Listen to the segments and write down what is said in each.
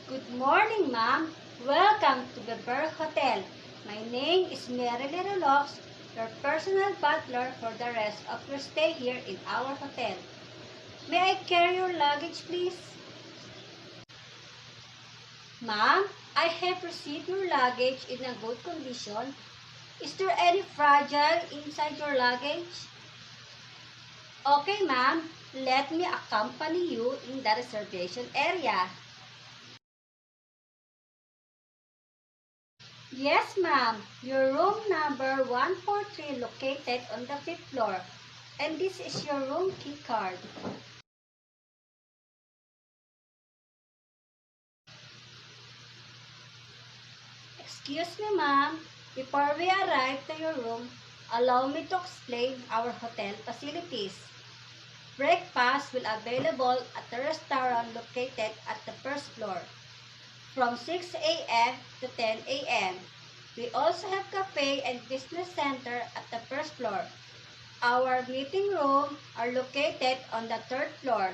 Good morning, ma'am. Welcome to the Butler Hotel. My name is Mary Lux, your personal butler for the rest of your stay here in our hotel. May I carry your luggage, please? Ma'am, I have received your luggage in a good condition. Is there any fragile inside your luggage? Okay, ma'am. Let me accompany you in the reservation area. Yes, ma'am. Your room number 143 located on the 5th floor. And this is your room key card. Excuse me, ma'am. Before we arrive to your room, allow me to explain our hotel facilities. Breakfast will available at the restaurant located at the 1st floor from 6 a.m. to 10 a.m. We also have cafe and business center at the 1st floor. Our meeting room are located on the 3rd floor,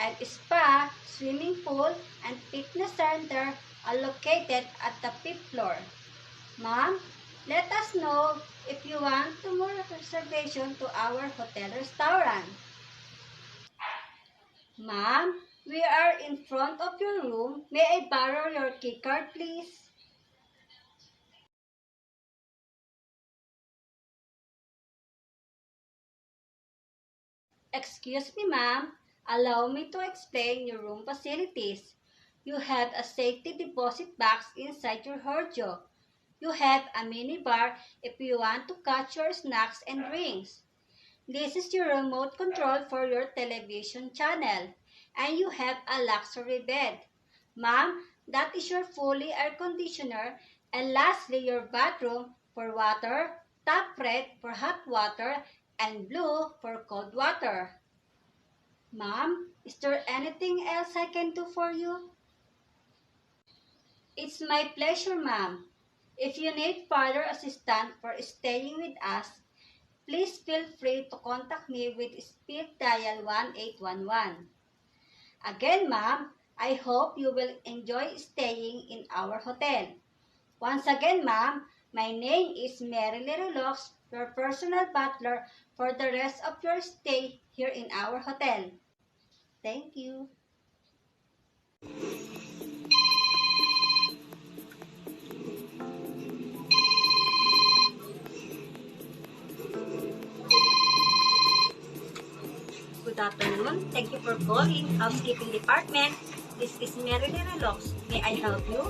and spa, swimming pool, and fitness center are located at the 5th floor. Ma'am, let us know if you want more reservation to our hotel restaurant. Ma'am, we are in front of your room. May I borrow your key card, please? Excuse me, ma'am. Allow me to explain your room facilities. You have a safety deposit box inside your wardrobe. You have a mini bar if you want to catch your snacks and drinks. This is your remote control for your television channel. And you have a luxury bed. Ma'am, that is your fully air conditioner. And lastly, your bathroom for water, tap red for hot water, and blue for cold water. Ma'am, is there anything else I can do for you? It's my pleasure, ma'am. If you need further assistance for staying with us, please feel free to contact me with speed dial 1811. Again, ma'am, I hope you will enjoy staying in our hotel. Once again, ma'am, my name is Mary Lux, your personal butler for the rest of your stay here in our hotel. Thank you. Good afternoon. Thank you for calling Housekeeping Department. This is Mary Lux. May I help you?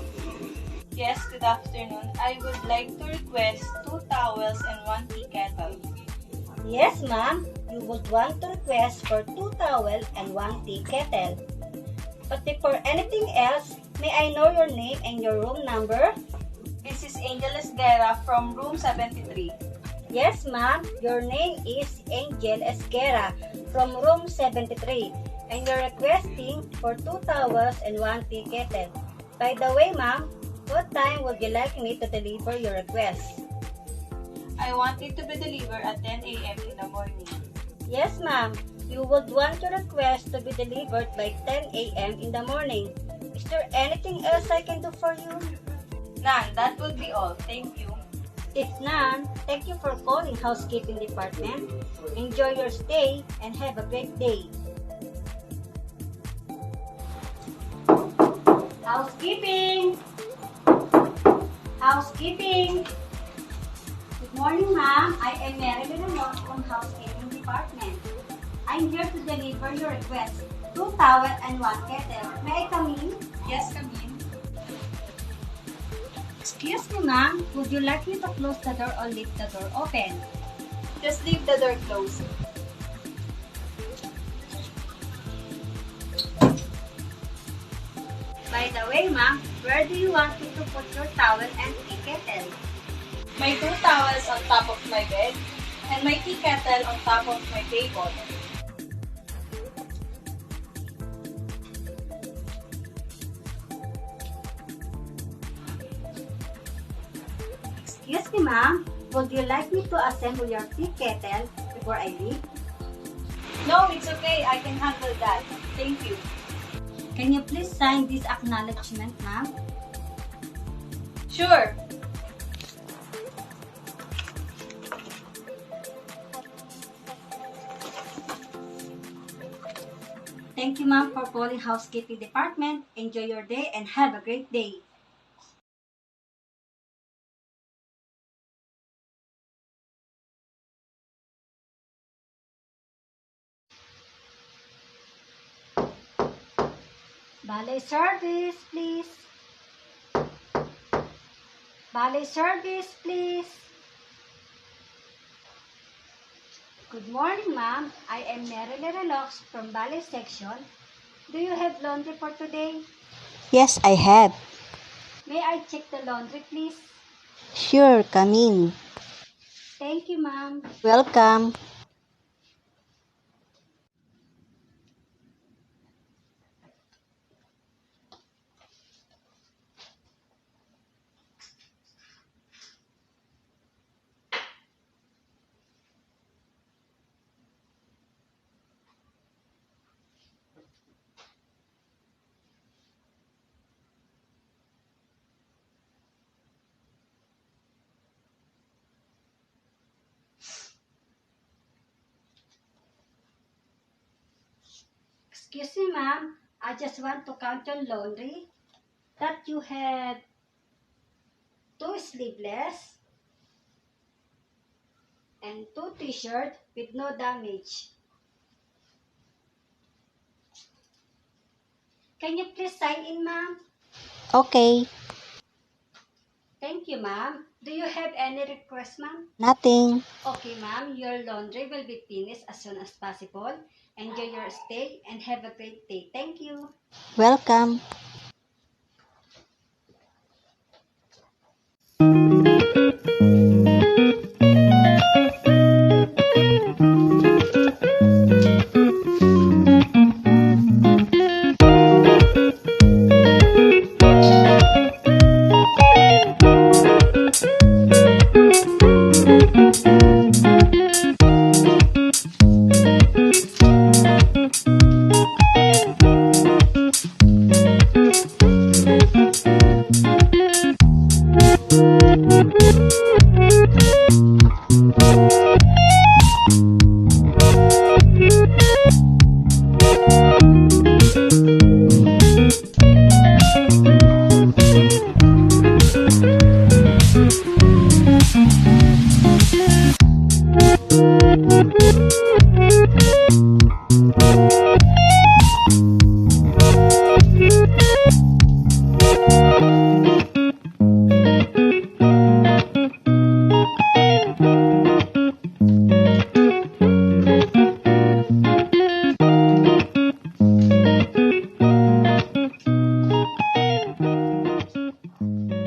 Yes, good afternoon. I would like to request 2 towels and 1 tea kettle. Yes, ma'am. You would want to request for 2 towels and 1 tea kettle. But before anything else, may I know your name and your room number? This is Angel Esguerra from room 73. Yes, ma'am. Your name is Angel Esguerra from room 73. And you're requesting for 2 towels and 1 tea kettle. By the way, ma'am, what time would you like me to deliver your request? I want it to be delivered at 10 a.m. in the morning. Yes, ma'am. You would want your request to be delivered by 10 a.m. in the morning. Is there anything else I can do for you? None, that would be all. Thank you. If none, thank you for calling Housekeeping Department. Enjoy your stay and have a great day. Housekeeping! Housekeeping! Good morning, ma'am. I am Mary Lux from Housekeeping Department. I'm here to deliver your request. 2 towels and 1 kettle. May I come in? Yes, come in. Excuse me, ma'am. Would you like me to close the door or leave the door open? Just leave the door closed. By the way, ma'am, where do you want me to put your towel and tea kettle? My 2 towels on top of my bed and my tea kettle on top of my table. Excuse me, ma'am. Would you like me to assemble your tea kettle before I leave? No, it's okay. I can handle that. Thank you. Can you please sign this acknowledgement, ma'am? Sure. Thank you, ma'am, for calling Housekeeping Department. Enjoy your day and have a great day. Valet service, please. Valet service, please. Good morning, ma'am. I am Merily Relox from Valet section. Do you have laundry for today? Yes, I have. May I check the laundry, please? Sure, come in. Thank you, ma'am. Welcome. Excuse me, ma'am. I just want to count your laundry. That you had 2 sleeveless and 2 t-shirts with no damage. Can you please sign in, ma'am? Okay, Thank you, ma'am. Do you have any request, ma'am? nothing. Okay, ma'am. Your laundry will be finished as soon as possible. Enjoy your stay and have a great day. Thank you. Welcome.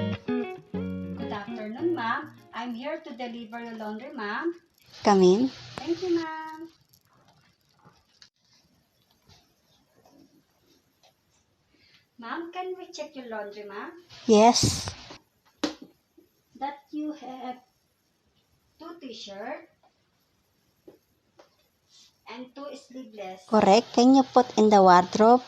Good afternoon, ma'am. I'm here to deliver your laundry, ma'am. Come in. Thank you, ma'am. Ma'am, can we check your laundry, ma'am? Yes, That you have 2 t-shirts and 2 sleeveless. correct. Can you put in the wardrobe?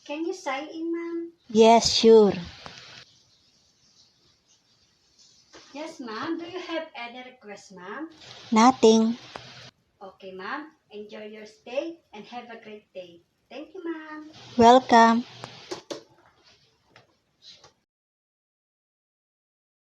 Can you sign in, ma'am? Yes, sure. Yes, ma'am. Do you have any request, ma'am? Nothing. Okay, ma'am. Enjoy your stay and have a great day. Thank you, ma'am. Welcome.